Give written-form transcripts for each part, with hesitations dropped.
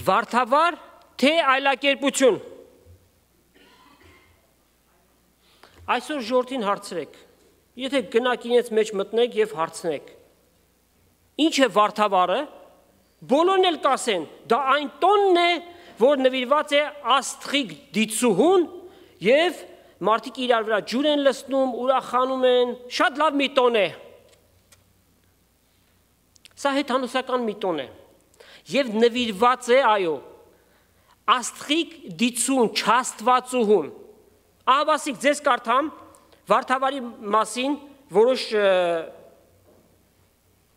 Վարդավար, թե այլակերպություն։ Այսօր ժողովրդին հարցրեք, եթե գնաք իրենց մեջ մտնեք եւ հարցնեք, ինչ է վարդավարը, բոլորն էլ կասեն, դա այն տոնն է, որ նվիրված է աստղիկ դիցուհուն եւ մարդիկ իրար վրա ջուր են լցնում, ուրախանում են, շատ լավ մի տոն է։ Սա հեթանոսական մի տոն է։ Եվ նվիրված է, այո, աստղիկ դիցուն, չաստվածուհուն։ Ահավասիկ ձեզ կարդամ վարդավարի մասին որոշ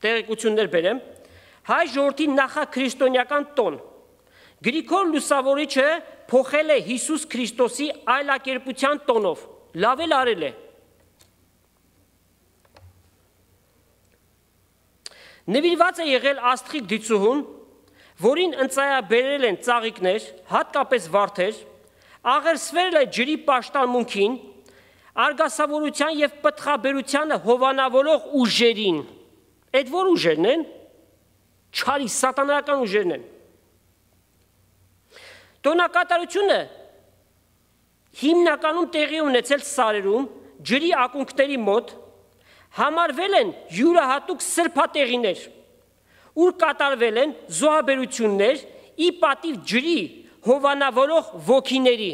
տեղեկություններ բերեմ։ Հայ ժողովրդի նախաքրիստոնեական տոն։ Գրիգոր Լուսավորիչը փոխել է Հիսուս Քրիստոսի այլակերպության տոնով։ Լավ էլ արել է։ Նվիրված է եղել աստղիկ դիցուհուն, որին ընծայաբերել են ծաղիկներ, հատկապես վարդեր, աղերսվել է ջրի պաշտամունքին, արգասավորության և պտղաբերությանը հովանավորող ուժերին։ Այդ որ ուժերն են, չարի սատանայական ուժերն են։ Տոնակատարությունը հիմնականում տեղի ունեցել սարերում, ջրի ակունքների մոտ, համարվել են յուրահատուկ սրբատեղիներ, ուր կատարվել են զոհաբերություններ ի պատիվ ջրի հովանավորող ոգիների։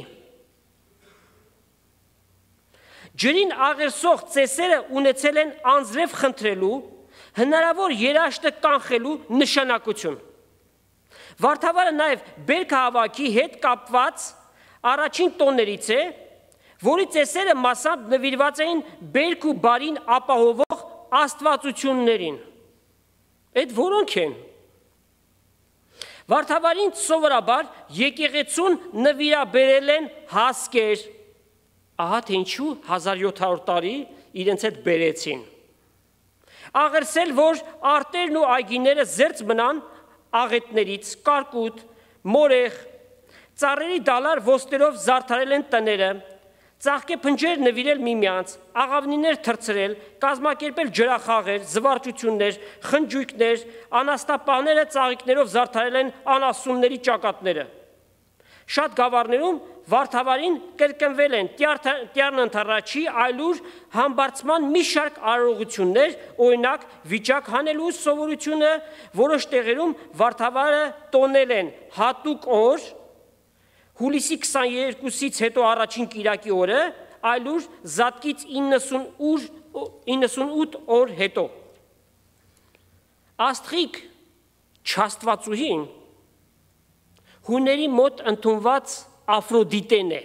Ջրին աղերսող ծեսերը ունեցել են անձրև խնդրելու, հնարավոր երաշտը կանխելու նշանակություն։ Վարդավարը նաև բերքահավաքի հետ կապված առաջին տոններից է, որի ծեսերը մասամբ նվիրված էին բերք ու բարին ապահովող աստվածություններին։ Այդ որոնք են։ Վարդավարին սովորաբար եկեղեցուն նվիրաբերել են հասկեր, ահա թե ինչու 1700 տարի իրենց հետ բերեցին։ Աղերսել, որ արտերն ու այգիները զերծ մնան աղետներից, կարկուտ, մորեղ, ծառերի դալար ոսկերով զարդարել են տները, ծաղկեփնջեր նվիրել միմյանց, աղավնիներ թրծրել, կազմակերպել ջրախաղեր, զվարճություններ, խնջույքներ, անաստապանները ծաղիկներով զարդարել են անասունների ճակատները։ Շատ գավառներում վարդավարին կրկնվել են տյառն ընթառաջի այլուր համբարձման մի շարք արարողություններ, օրինակ վիճակ հանելու սովորությունը, որոշ տեղերում վարդավարը տոնել են հատուկ օր, հուլիսի 22-ից հետո առաջին կիրակի օրը, այլուր զատկից 98 օր հետո։ Աստղիկ չաստվածուհին հուների մոտ ընդունված Աֆրոդիտեն է,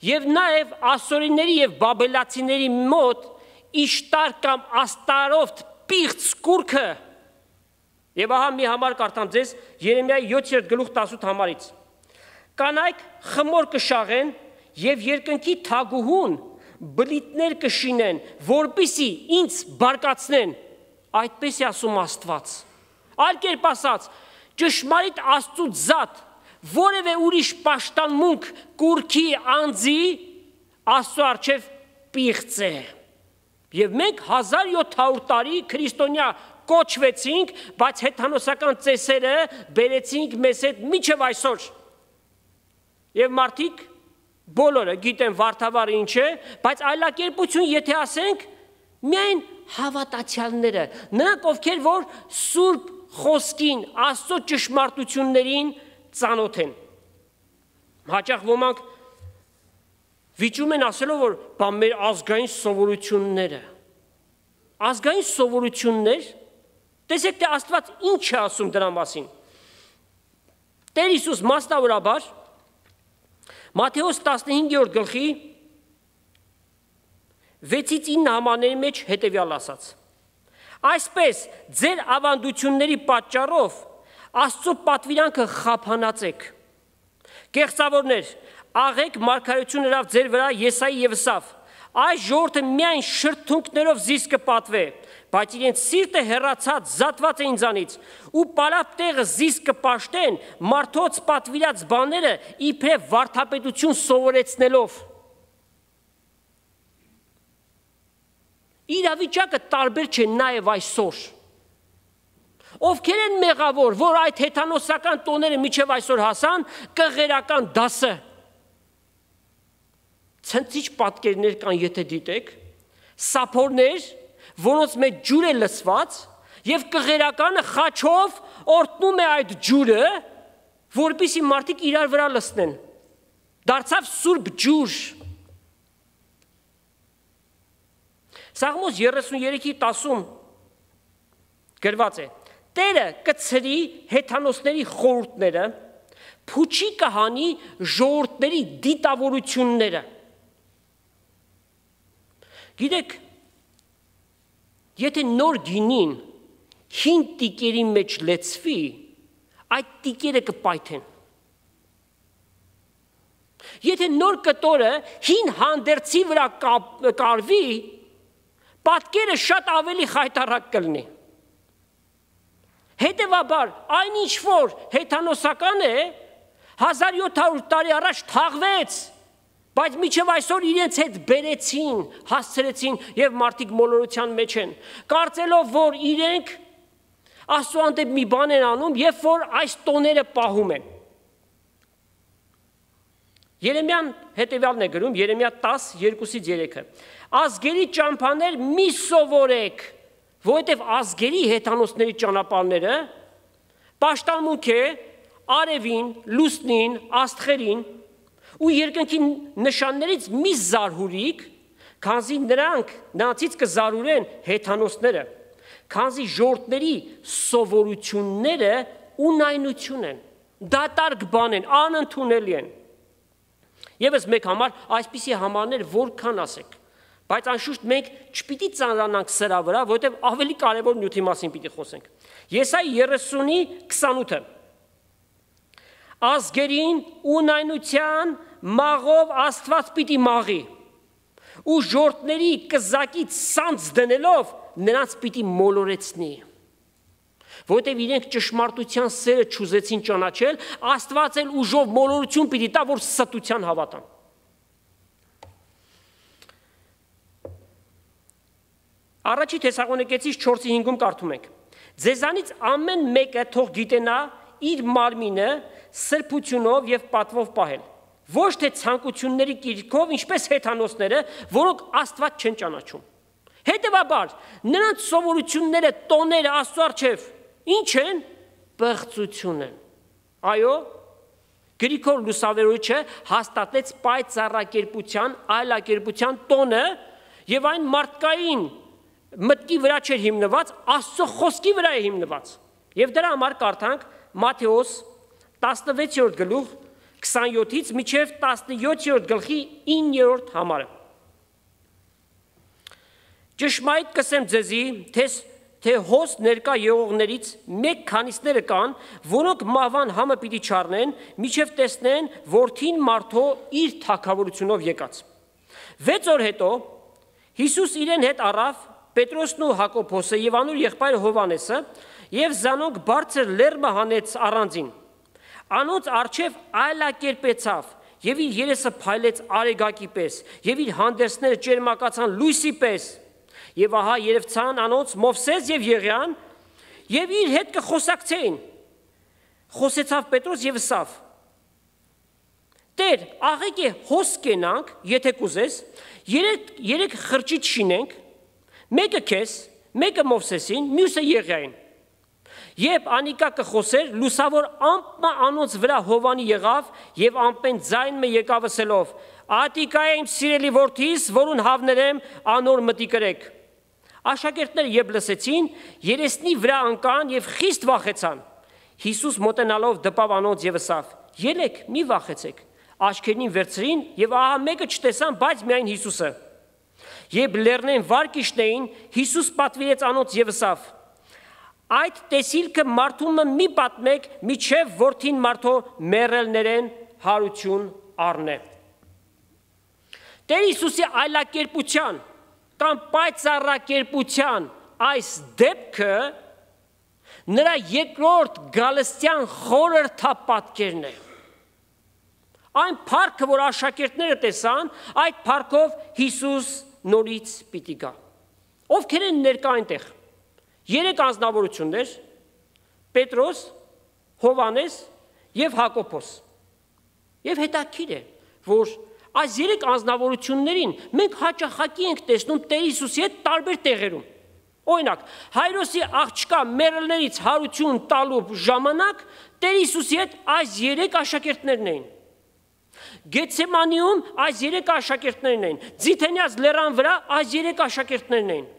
և նաև ասորիների և բաբելացիների մոտ Իշտար կամ Աստարովտ պիղծ կուռքը, և ահա մի համար կարդամ ձեզ Երեմիայի 7:18 համարից. կանայք խմոր կշաղեն և երկնքի թագուհուն բլիթներ կշինեն, որպեսզի ինձ բարկացնեն, այդպես է ասում Աստված։ Այլ կերպ ասած, ճշմարիտ Աստծուց զատ որևէ ուրիշ պաշտամունք կուռքի անձի Աստծո առջև պիղծ է։ Եվ մենք 1700 տարի քրիստոնյա կոչվեցինք, բայց հեթանոսական ծեսերը բերեցինք մեզ հետ մինչև այսօր։ Եվ մարդիկ բոլորը գիտեն վարդավառը ինչ է, բայց այլակերպություն եթե ասենք, միայն հավատացյալները, նրանք ովքեր որ սուրբ խոսքին, Աստծո ճշմարտություններին ծանոթ են։ Հաճախ ոմանք վիճում են ասելով, որ բա մեր ազգային սովորությունները։ Ազգային սովորություններ, տեսեք թե Աստված ինչ է ասում դրա մասին։ Տեր Հիսուս մասնավորաբար Մատթեոս 15-րդ գլխի 6-ից 9 համարների մեջ հետևյալ ասաց. Այսպես ձեր ավանդությունների պատճառով Աստծո պատվիրանքը խափանացեք։ Կեղծավորներ, աղեք մարգարեություն հրավ ձեր վրա Եսայի և Ըսավ, այս ժողովուրդը միայն շրթունքներով զիս կպատվե, բայց իրենց սիրտը հեռացած զատված է ինձանից, ու պարապ տեղը զիս կպաշտեն մարդոց պատվիրած բաները իբրև վարդապետություն սովորեցնելով։ Իրավիճակը տարբեր չէ նաև այսօր։ Ովքեր են մեղավոր, որ այդ հեթանոսական տոները մինչև այսօր հասան, կղերական դասը։ Ցնցիչ պատկերներ կան, եթե դիտեք, սափորներ, որոնց մեջ ջուր է լցված, և կղերականը խաչով օրտնում է այդ ջուրը, որպեսզի մարդիկ իրար վրա լցնեն։ Դարձավ սուրբ ջուր։ Սաղմոս 33:10 գրված է. Տերը կցրի հեթանոսների խորհուրդները, փուչի կհանի ժողովուրդների դիտավորությունները։ Գիտեք, եթե նոր գինին հին տիկերի մեջ լեցվի, այդ տիկերը կպայթեն։ Եթե նոր կտորը հին հանդերձի վրա կարվի, պատկերը շատ ավելի խայտառակ կլինի։ Հետևաբար, այնինչ որ հեթանոսական է, 1700 տարի առաջ թաղվեց, բայց մինչև այսօր իրենց հետ բերեցին, հասցրեցին և մարդիկ մոլորության մեջ են, կարծելով, որ իրենք Աստծո հանդեպ մի բան են անում, և որ այս տոները պահում են։ Երեմիան հետևյալն է գրում, Երեմիա 10:2-3 Ազգերի ճամփաներ մի սովորեք, որովհետև ազգերի հեթանոսների ճանապարհները պաշտամունք է արևին, լուսնին, աստղերին ու երկնքի նշաններից մի զարհուրիկ, քանզի նրանցից կզարուրեն հեթանոսները, քանզի ժողովուրդների սովորությունները ունայնություն են, դատարկ բան են, անընդունելի են։ Եվս մեկ համար այսպիսի համարներ որքան ասեք, բայց անշուշտ մենք չպիտի ծանրանանք սրա վրա, որովհետև ավելի կարևոր նյութի մասին պիտի խոսենք։ Եսայի 30:28 Ազգերին ունայնության մաղով Աստված պիտի մաղի, ու ժողովուրդների կզակից սանձ դնելով նրանց պիտի մոլորեցնի։ Որովհետև իրենք ճշմարտության սերը չուզեցին ճանաչել, Աստված էլ ուժով մոլորություն պիտի տա, որ ստության հավատան։ Առաջի Թեսաղոնիկեցիս 4:5-ում կարդում ենք. Ձեզանից ամեն մեկը թող գիտենա իր մարմինը սրբությունով եւ պատվով պահել, ոչ թե ցանկությունների կիրքով, ինչպես հեթանոսները, որոնք Աստված չեն ճանաչում։ Հետևաբար, նրանց սովորությունները, տոները Աստծո առջև ինչ են? Պղծություն են։ Այո, Գրիգոր Լուսավորիչը հաստատեց պայծառակերպության, այլակերպության տոնը եւ այն մարդկային մտքի վրա չէր հիմնված, Աստծո խոսքի վրա է հիմնված։ Եվ դրա համար կարդանք Մատթեոս 16-րդ գլուխ 27-ից մինչև 17-րդ գլխի 9-րդ համարը։ Ճշմարիտ կսեմ ձեզի, թե հոս ներկա եղողներից մեկ քանիսները կան, որոնք մահվան համը պիտի չառնեն, մինչև տեսնեն որդին մարդու իր թագավորությունով եկած։ 6 օր հետո Հիսուս իրեն հետ առավ Պետրոսն ու Հակոբոսը եւ անոր եղբայրը Հովանեսը եւ զանոնք բարձր լեռը հանեց առանձին։ Անոնց առջև այլակերպեցավ եւ իր երեսը փայլեց արեգակի պես եւ իր հանդերձները ճերմակացան լույսի պես։ Եվ ահա երևցան անոնց Մովսես եւ Եղիան եւ իր հետ կխոսակցեին։ Խոսեցավ Պետրոս եւ ասավ. Տեր, աղեք է հոս կենանք, եթե կուզես, երեք խրճիթ շինենք, մեկը քեզ, մեկը Մովսեսին, մյուսը Եղիային։ Երբ անիկա կխոսեր, լուսավոր ամպը անոնց վրա հովանի եղավ եւ ամպեն ձայնը եկավ ասելով. Ատիկա է իմ սիրելի որդիս, որուն հավներեմ անոր մտի կրեք։ Աշակերտները երբ լսեցին, երեսնի վրա ընկան եւ խիստ վախեցան։ Հիսուս մոտենալով դպավ անոնց եւ ասավ. Ելեք, մի վախեցեք։ Աչքերին վերցրին եւ ահա մեկը չտեսան, բայց միայն Հիսուսը։ Երբ լեռնեն վար կիշնեին, Հիսուս պատվիրեց անոնց եւ ասավ. Այդ տեսիլքը մարդումը մի պատմեք, միջև որդին մարդու մեռելներեն հարություն առնե։ Տեր Հիսուսի այլակերպության կամ պայծառակերպության այս դեպքը նրա երկրորդ գալստյան խորհրդապատկերն է։ Այն փառքը, որ աշակերտները տեսան, այդ փառքով Հիսուս նորից պիտի գա։ Ովքեր են ներկա այնտեղ։ 3 անձնավորություններ՝ Պետրոս, Հովանես եւ Հակոբոս։ Եվ հետաքրքիր է, որ այս 3 անձնավորություններին մենք հաճախակի ենք տեսնում Տեր Հիսուսի հետ տարբեր տեղերում։ Օրինակ, Հայրոսի աղջկա մեռելներից հարություն տալու ժամանակ Տեր Հիսուսի հետ այս 3 աշակերտներն էին։ Գեթսեմանիում այս 3 աշակերտներն էին։ Ձիթենյաց լեռան վրա այս 3 աշակերտներն էին։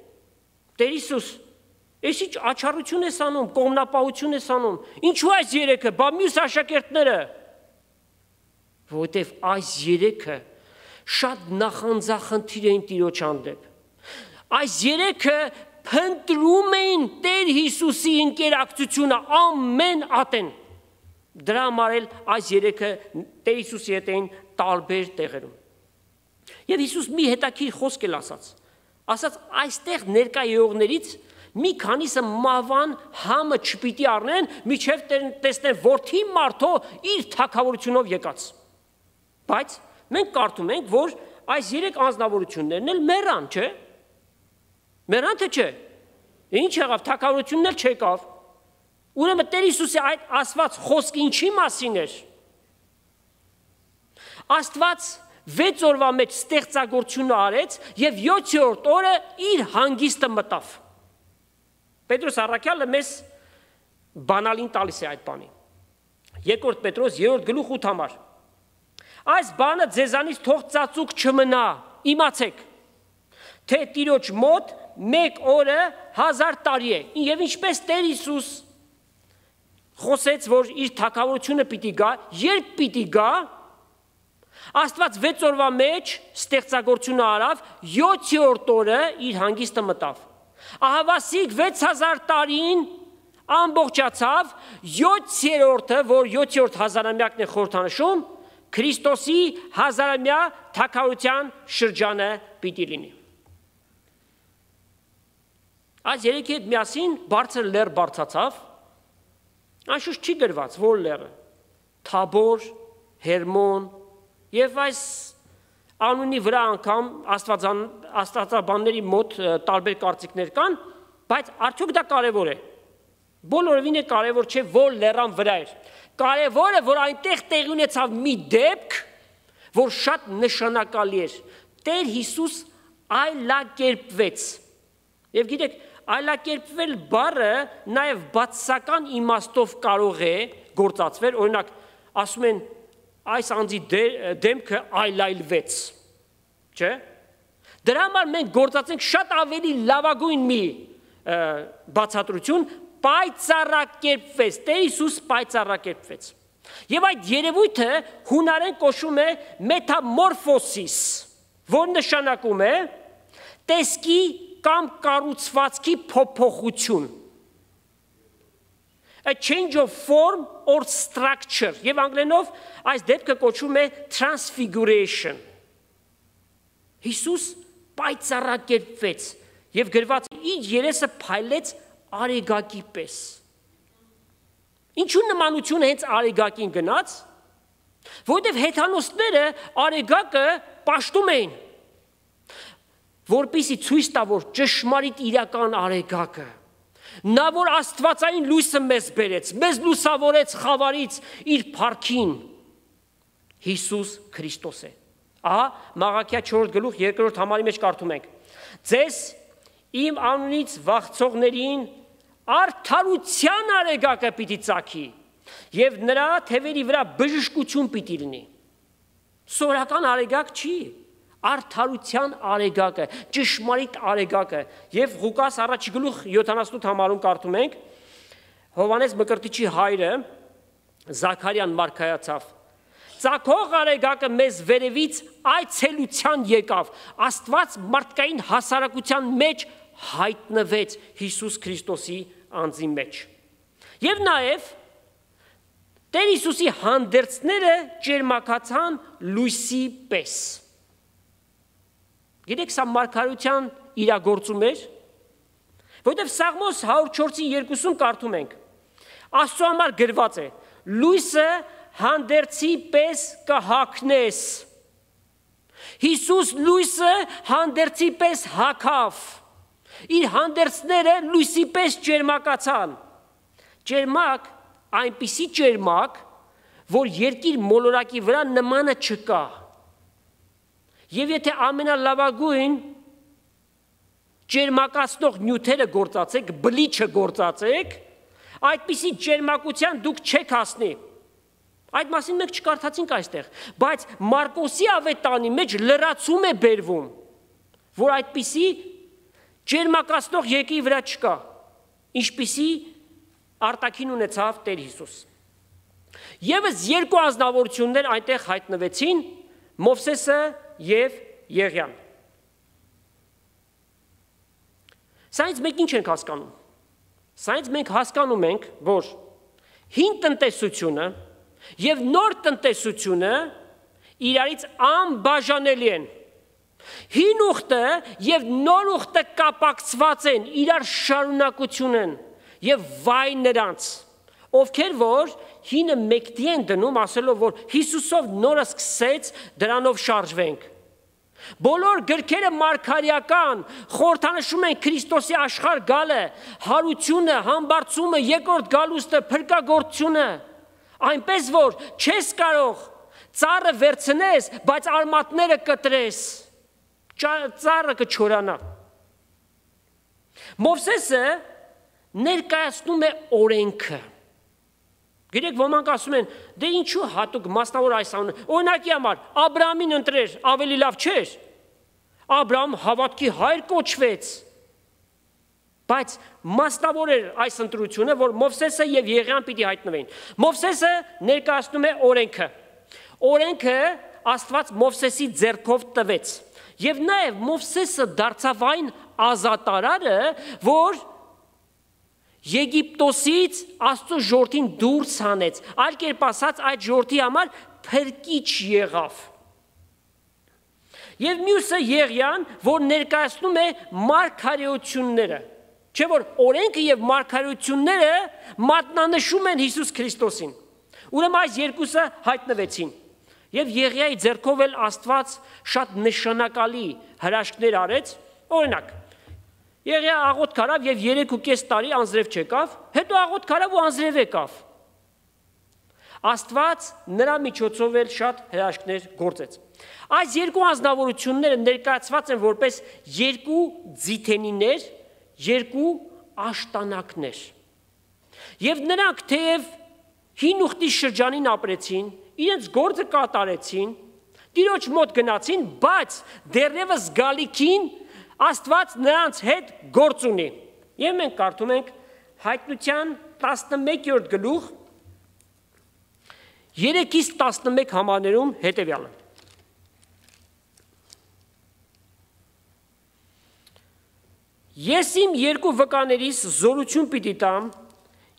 Տեր Հիսուս, ես ինչ աչառություն ես անում, կողմնապահություն ես անում։ Ինչու այս 3-ը, բա մյուս աշակերտները։ Որովհետև այս 3-ը շատ նախանձախնդիր էին Տիրոջ հանդեպ։ Այս 3-ը փնտրում էին Տեր Հիսուսի ինկերակցությունը ամեն ատեն։ Դրա համար էլ այս 3-ը Տեր Հիսուսի հետ էին տարբեր տեղերում։ Եվ Հիսուս մի հետաքրքիր խոսք էլ ասաց։ Ասաց այստեղ ներկա եղողներից մի քանիսը մահվան համը չպիտի առնեն, միջև տեսնեն որդի մարդու իր թագավորությունով եկած։ Բայց մենք կարդում ենք, որ այս 3 անձնավորություններն էլ մեռան, չէ՞։ Մեռան թե չէ։ Ինչ եղավ, թագավորությունն էլ չեկավ։ Ուրեմն Տեր Հիսուսի այդ ասված խոսքը ինչի մասին էր։ Աստված 6 օրվա մեջ ստեղծագործությունը արեց եւ 7-րդ օրը իր հանգիստը մտավ։ Պետրոս առաքյալը մեզ բանալին տալիս է այդ բանի։ 2 Պետրոս 3-րդ գլուխ 8 համար։ Այս բանը ձեզանից թող ծածուկ չմնա, իմացեք, թե Տիրոջ մոտ 1 օրը 1000 տարի է։ Եվ ինչպես Տեր Հիսուս խոսեց, որ իր թագավորությունը պիտի գա, երբ պիտի գա, Աստված 6 օրվա մեջ ստեղծագործությունը արավ, 7-րդ օրը իր հանգիստը մտավ։ Ահավասիկ 6000 տարին ամբողջացավ, 7-րդը, որ 7-րդ հազարամյակն է խորհրդանշում, Քրիստոսի հազարամյա թագավորության շրջանը պիտի լինի։ Այս 3-ի հետ միասին բարձր լեռ բարձացավ, անշուշտ չի գրված, որ լեռը, Թաբոր, Հերմոն, եւ այս Անունի վրա անգամ աստվածաբանների մոտ տարբեր կարծիքներ կան, բայց արդյոք դա կարևոր է։ Բոլորովին է կարևոր չէ, որ լեռան վրա էր։ Կարևորը, որ այնտեղ տեղի ունեցավ մի դեպք, որ շատ նշանակալի էր։ Տեր Հիսուս այլակերպվեց։ Եվ գիտեք, այլակերպվել բառը նաև բացասական իմաստով կարող է գործածվել, օրինակ, ասում են այս անձի դեմքը այլայլվեց, չէ՞։ Դրա համար մենք գործածենք շատ ավելի լավագույն մի բացատրություն, պայծառակերպվեց, Տեր Հիսուս պայծառակերպվեց։ Եվ այդ երևույթը հունարեն կոչվում է մետամորֆոսիս, որ նշանակում է տեսքի կամ կառուցվածքի փոփոխություն։ A change of form or structure, եւ անգլերենով այս դեպքը կոչվում է transfiguration։ Հիսուս պայծառակերպվեց եւ գրված իր երեսը փայլեց արեգակի պես։ Ինչու նմանություն հենց արեգակին գնաց, որովհետեւ հեթանոսները արեգակը պաշտում էին, որպեսզի ցույց տա, որ ճշմարիտ իրական արեգակը, նա որ աստվածային լույսը մեզ բերեց, մեզ լուսավորեց խավարից իր փառքին, Հիսուս Քրիստոս է։ Ահա Մաղաքիա 4:2 համարի մեջ կարդում ենք. Ձեզ իմ անունից վախցողներին արդարության արեգակը պիտի ծագի, եւ նրա թևերի վրա բժշկություն պիտի լինի։ Սորական արեգակ չի, արդարության արեգակը, ճշմարիտ արեգակը, եւ Ղուկաս 1:78 համարում կարդում ենք. Հովանես Մկրտիչի հայրը Զաքարիան մարգարեացավ. Ծագող արեգակը մեզ վերևից այցելության եկավ, Աստված մարդկային հասարակության մեջ հայտնվեց Հիսուս Քրիստոսի անձի մեջ։ Եվ նաև Տեր Հիսուսի հանդերձները ճերմակացան լույսի պես։ Գիտեք, սա մարգարեության իրագործում էր, որովհետև Սաղմոս 104:2 կարդում ենք. Աստծո համար գրված է. լույսը հանդերձի պես կհագնես։ Հիսուս լույսը հանդերձի պես հագավ։ Իր հանդերձները լույսի պես ճերմակացան։ Ճերմակ, այնպիսի ճերմակ, որ երկիր մոլորակի վրա նմանը չկա։ Եվ եթե ամենալավագույն ճերմակացնող նյութերը գործածեք, բլիչը գործածեք, այդպիսի ճերմակության դուք չեք հասնի։ Այդ մասին մենք չկարդացինք այստեղ, բայց Մարկոսի ավետարանի մեջ լրացում է բերվում, որ այդպիսի ճերմակացնող երկրի վրա չկա, ինչպիսի արտաքին ունեցավ Տեր Հիսուս։ Եվս երկու անձնավորություններ այնտեղ հայտնվեցին, Մովսեսը եւ Եղիան։ Սրանից մենք ինչ ենք հասկանում։ Սրանից մենք հասկանում ենք, որ հին տնտեսությունը եւ նոր տնտեսությունը իրարից անբաժանելի են։ Հին ուխտը եւ նոր ուխտը կապակցված են, իրար շարունակություն են եւ վայ նրանց, ովքեր որ հինը մեկդի են դնում, ասելով, որ Հիսուսով նորը սկսեց, դրանով շարժվենք։ Բոլոր գրքերը մարգարեական խորհրդանշում են Քրիստոսի աշխարհ գալը, հարությունը, համբարձումը, երկրորդ գալուստը, փրկagorցությունը, այնպես որ չես կարող ծառը վերցնես, բայց արմատները կտրես, ծառը կչորանա։ Մովսեսը ներկայացնում է օրենքը։ Գիտեք, ոմանք ասում են, դե ինչու հատուկ մասնավոր այս անունը, օրինակի համար, Աբրահամին ընտրեր, ավելի լավ չէր։ Աբրահամ հավատքի հայր կոչվեց։ Բայց մասնավոր էր այս ընտրությունը, որ Մովսեսը եւ Եղիան պիտի հայտնվեին։ Մովսեսը ներկայացնում է օրենքը։ Օրենքը Աստված Մովսեսի ձեռքով տվեց։ Եվ նաեւ Մովսեսը դարձավ այն ազատարարը, որ Եգիպտոսից Աստծո ժողովրդին դուրս հանեց, այլ կերպ ասած այդ ժողովրդի համար փրկիչ եղավ։ Եվ մյուսը Եղիան, որ ներկայացնում է մարգարեությունները, չէ՞ որ օրենքը եւ մարգարեությունները մատնանշում են Հիսուս Քրիստոսին։ Ուրեմն այս երկուսը հայտնվեցին։ Եվ Եղիայի ձեռքով էլ Աստված շատ նշանակալի հրաշքներ արեց, օրինակ, Եղիա աղոթք արավ եւ 3.5 տարի անձրև չեկավ, հետո աղոթք արավ ու անձրև եկավ։ Աստված նրա միջոցով էլ շատ հրաշքներ գործեց։ Այս երկու անձնավորությունները ներկայացված են որպես երկու ձիթենիներ, երկու աշտանակներ։ Եվ նրանք թեև հին ուխտի շրջանին ապրեցին, իրենց գործը կատարեցին, Տիրոջ մոտ գնացին, բայց դեռևս գալիքին Աստված նրանց հետ գործ ունի։ Եվ մենք կարդում ենք Հայտնության 11-րդ գլուխ 3-ից 11 համարներում հետևյալը։ Ես իմ երկու վկաներիս զորություն պիտի տամ,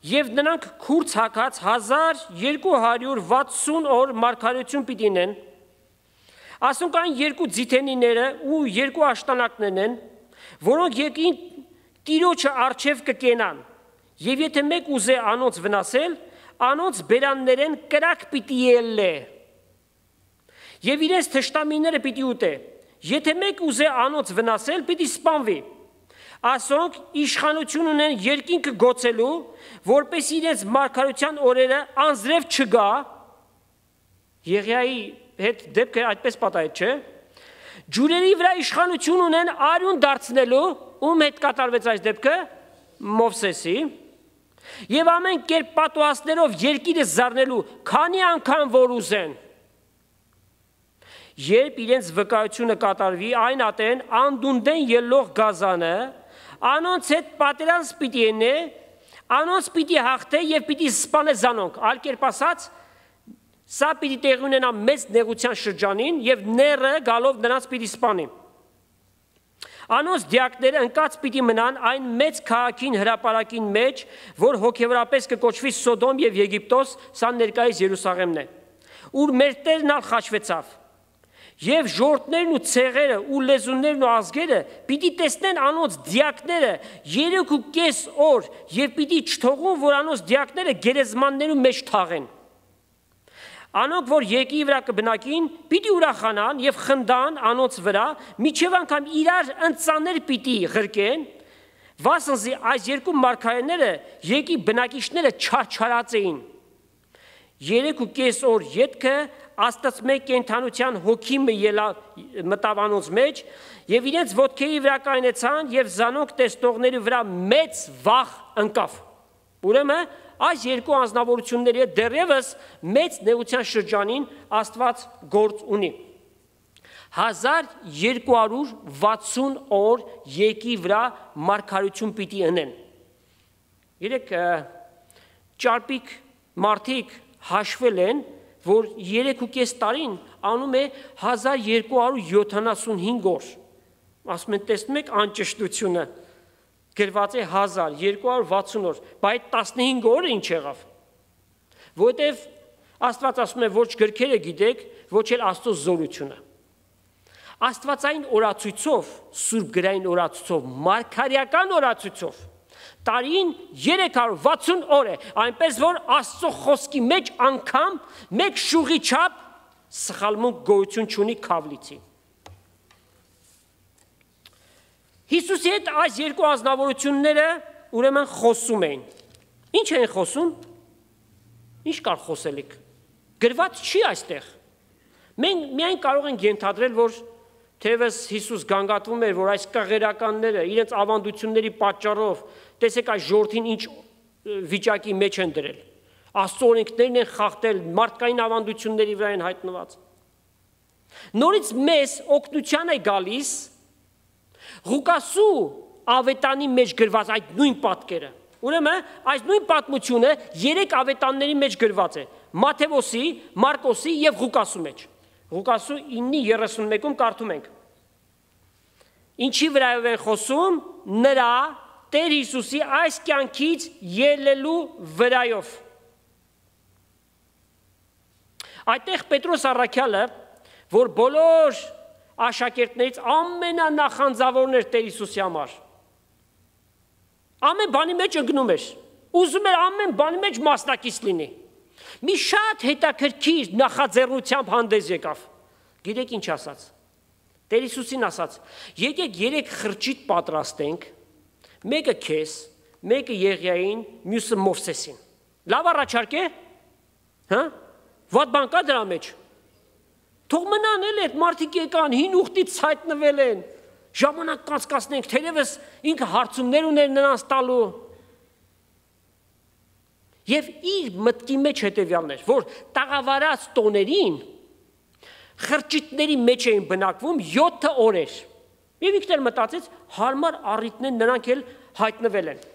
եւ նրանք քուրց հագած 1260 օր մարգարեություն պիտի ունեն, ասոնք այն երկու ձիթենիները ու երկու աշտանակներն են, որոնք եկին Տիրոջը առջև կկենան, եւ եթե մեկ ուզե անոնց վնասել, անոնց բերաններեն կրակ պիտի ելլե, եւ իրենց թշնամիները պիտի ուտե, եթե մեկ ուզե անոնց վնասել, պիտի սպանվի, ասոնք իշխանություն ունեն երկինքը գոցելու, որպես իրենց մարգարության օրերը անձրև չգա, Եղիայի հետ դեպքը այդպես պատահեց, չէ, ջուրերի վրա իշխանություն ունեն արյուն դարձնելու, ում հետ կատարվեց այս դեպքը, Մովսեսի, եւ ամեն կերպ պատուհասներով երկիրը զարնելու, քանի անգամ որ ուզեն, երբ իրենց վկայությունը կատարվի, այն ատեն անդունդեն ելող գազանը, անոնց հետ պատերազմ պիտի ենե, անոնց պիտի հաղթե եւ պիտի սպանե զանոնք, այլ կերպ ասած, սա պիտի տեղի ունենա մեծ նեղության շրջանին եւ ները գալով նրանց պիտի սպանի։ Անոնց դիակները ընկած պիտի մնան այն մեծ քաղաքին հրապարակին մեջ, որ հոգեվորապես կկոչվի Սոդոմ եւ Եգիպտոս, սա ներկայիս Երուսաղեմն է, ուր մեր Տերն ալ խաչվեցավ։ Եվ ժողովուրդներն ու ցեղերը ու լեզուներն ու ազգերը պիտի տեսնեն անոնց դիակները 3.5 օր եւ պիտի չթողուն, որ անոնց դիակները գերեզմաններու մեջ թաղեն։ Անոնք, որ երկի վրա կբնակին, պիտի ուրախանան եւ խնդան անոնց վրա, միջև անգամ իրար ընծաներ պիտի ղրկեն, վասնզի այս երկու մարգարեները երկի բնակիչները չարչարած էին։ 3.5 օր ետքը Աստծմե կենթանության հոգի մտավ անոնց մեջ եւ իրենց ոտքերի վրա կայնեցան եւ զանոնք տեսնողների վրա մեծ վախ ընկավ։ Ուրեմն այս երկու անձնավորությունների դեռևս մեծ նեղության շրջանին Աստված գործ ունի։ 1260 օր երկի վրա մարգարեություն պիտի ունեն։ Երեք ճարպիկ մարդիկ հաշվել են, որ 3.5 տարին անում է 1275 օր։ Ասում են, տեսնում եք անճշտությունը, գրված է 1260 օր, բայց 15 օրը ինչ եղավ։ Որտեվ Աստված ասում է, ոչ գրքերը գիտեք, ոչ էլ Աստծո զորությունը։ Աստվածային օրացույցով, Սուրբ գրային օրացույցով, մարգարեական օրացույցով տարին 360 օր է, այնպես որ Աստծո խոսքի մեջ անգամ մեկ շուղի չափ սխալմունք գոյություն չունի քավլիցի։ Հիսուսի հետ այս երկու անձնավորությունները ուրեմն խոսում էին։ Ինչ են խոսում։ Ինչ կար խոսելիք։ Գրված չի այստեղ։ Մենք միայն կարող ենք ենթադրել, որ թեևս Հիսուս գանգատվում էր, որ այս կաղերականները իրենց ավանդությունների պատճառով տեսեք այս ժողովրդին ինչ վիճակի մեջ են դրել։ Աստծո օրենքներն են խախտել, մարդկային ավանդությունների վրա են հայտնված։ Նորից մեզ օգնության է գալիս Ղուկասու ավետանի մեջ գրված այդ նույն պատկերը։ Ուրեմն այս նույն պատմությունը 3 ավետանների մեջ գրված է՝ Մատթեոսի, Մարկոսի եւ Ղուկասու մեջ։ Ղուկասու 9:31-ում կարդում ենք. Ինչի վրայով են խոսում, նրա Տեր Հիսուսի այս կյանքից ելնելու վրայով։ Այդտեղ Պետրոս առաքյալը, որ բոլոր աշակերտներից ամենանախանձավորն էր Տեր Հիսուսի համար, ամեն բանի մեջ ընկնում էր, ուզում էր ամեն բանի մեջ մասնակից լինի։ Մի շատ հետաքրքիր նախաձեռնությամբ հանդես եկավ։ Գիտեք ինչ ասաց։ Տեր Հիսուսին ասաց. եկեք 3 խրճիթ պատրաստենք, մեկը քեզ, մեկը Եղիային, մյուսը Մովսեսին։ Լավ առաջարկ է։ Հա? Ված բան կա դրա մեջ։ Թող մնան էլ այդ մարդիկ եկան, հին ուխտից հայտնվել են։ Ժամանակ կանցկացնենք, թերևս ինքը հարցումներ ուներ նրանց տալու։ Եվ իր մտքի մեջ հետևյալն էր, որ տաղավարած տոներին խրճիթների մեջ էին բնակվում 7 օրեր։ Եվ ինքն էլ մտածեց, հարմար առիթն են, նրանք էլ հայտնվել են։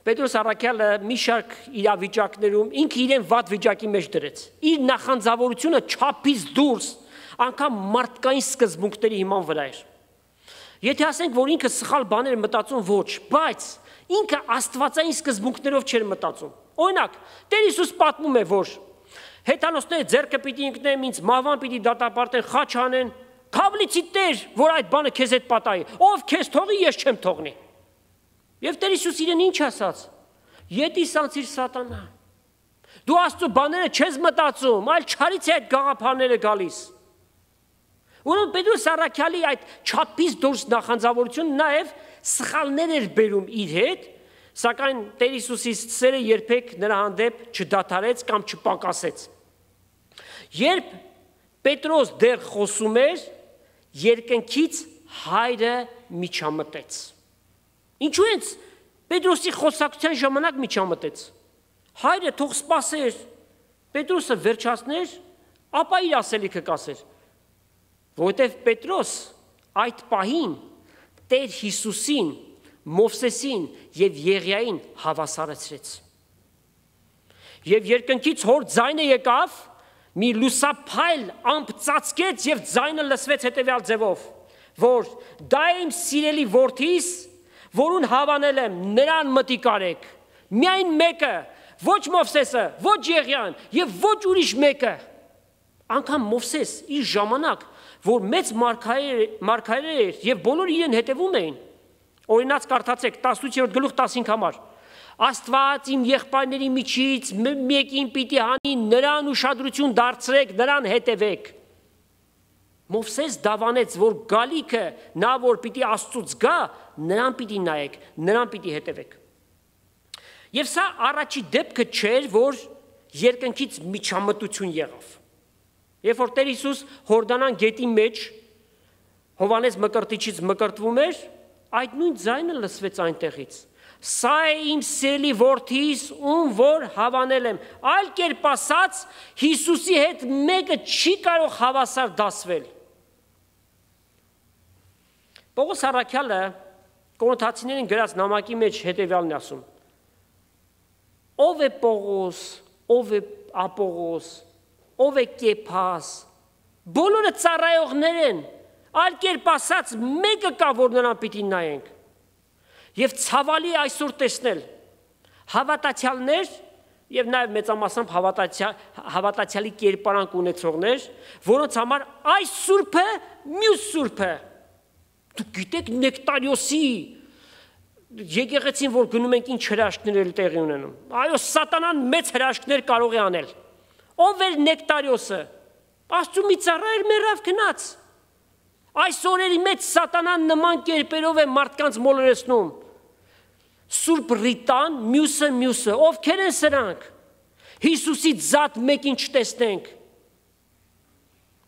Պետրոս առաքյալը մի շարք իրավիճակներում ինքը իրեն վատ վիճակի մեջ դրեց։ Իր նախանձավորությունը չափից դուրս, անգամ մարդկային սկզբունքների հիման վրա էր։ Եթե ասենք, որ ինքը սխալ բաներ մտածում, ոչ, բայց ինքը աստվածային սկզբունքներով չէր մտածում։ Օրինակ, Տեր Հիսուս պատմում է, որ հեթանոսները ձեռքը պիտի ընկնեն, ինձ մահվան պիտի դատապարտեն, խաչ անեն, քավլիցի Տեր, որ այդ բանը քեզ հետ պատահի, ով քեզ թողի, ես չեմ թողնի։ Եվ Տեր Հիսուս իրեն ինչ ասաց. Ետի սանցիր սատանա։ Դու Աստծո բաները չես մտածում, այլ չարից է այդ գաղափարները գալիս։ Ուրեմն Պետրոս առաքյալի այդ չափից դուրս նախանձավորությունը նաև սխալներ էր բերում իր հետ, սակայն Տեր Հիսուսի սերը երբեք նրա հանդեպ չդադարեց կամ չպակասեց։ Երբ Պետրոս դեռ խոսում էր, երկնքից հայրը միջամտեց։ Ինչու է Պետրոսի խոսակցության ժամանակ միջամտեց։ Հայրը թող սպասեր, Պետրոսը վերջացներ, ապա իր ասելիքը կասեր։ Որովհետև Պետրոս այդ պահին Տեր Հիսուսին, Մովսեսին եւ Եղիային հավասարեցրեց։ Եվ երկնքից հոր ձայնը եկավ, մի լուսափայլ ամպ ծածկեց եւ ձայնը լսվեց հետեւյալ ձևով, որ դա իմ սիրելի որդիս, որուն հավանել եմ, նրան մտիկ արեք, միայն մեկը, ոչ Մովսեսը, ոչ Եղիան եւ ոչ ուրիշ մեկը։ Անկամ Մովսես իր ժամանակ, որ մեծ մարգարե էր եւ բոլորը իրեն հետևում էին։ Օրինակ կարդացեք 18-րդ գլուխ 15 համար։ Աստված իմ եղբայրների միջից մեկին պիտի հանի, նրան ուշադրություն դարձրեք, նրան հետևեք։ Մովսես դավանեց, որ գալիքը նա որ պիտի Աստծուց գա, նրան պիտի նայեք, նրան պիտի հետևեք։ Եվ սա առաջի դեպքը չէր, որ երկնքից միջամտություն եղավ։ Երբ որ Տեր Հիսուս Հորդանան գետի մեջ Հովանես Մկրտիչից մկրտվում էր, այդ նույն ձայնը լսվեց այնտեղից։ Սա է իմ սիրելի որդիս, ում որ հավանել եմ։ Այլ կերպ ասած, Հիսուսի հետ մեկը չի կարող հավասար դասվել։ Պողոս առաքյալը Կորինթացիներին գրած նամակի մեջ հետևյալն է ասում. Ով է Պողոս, ով է Ապողոս, ով է Կեփաս, բոլորը ծառայողներ են, այլ կերպ ասած մեկը կա, որ նրան պիտի նայենք։ Եվ ցավալի այսօր տեսնել հավատացյալներ եւ նաեւ մեծամասամբ հավատացյալի կերպարանք ունեցողներ, որոնց համար այս սուրբը մյուս սուրբը։ Դու գիտեք Նեկտարիոսի եկեղեցին, որ գնում ենք ինչ հրաշքներ տեղի ունենում։ Այո, սատանան մեծ հրաշքներ կարող է անել։ Ով էր Նեկտարիոսը։ Աստծո մի ծառա էր, մեռավ գնաց։ Այս օրերի մեջ սատանան նման կերպերով է մարդկանց մոլորեցնում։ Սուրբ Ռիտան, մյուսը, ովքեր են սրանք։ Հիսուսի զատ մեկին չտեսնենք։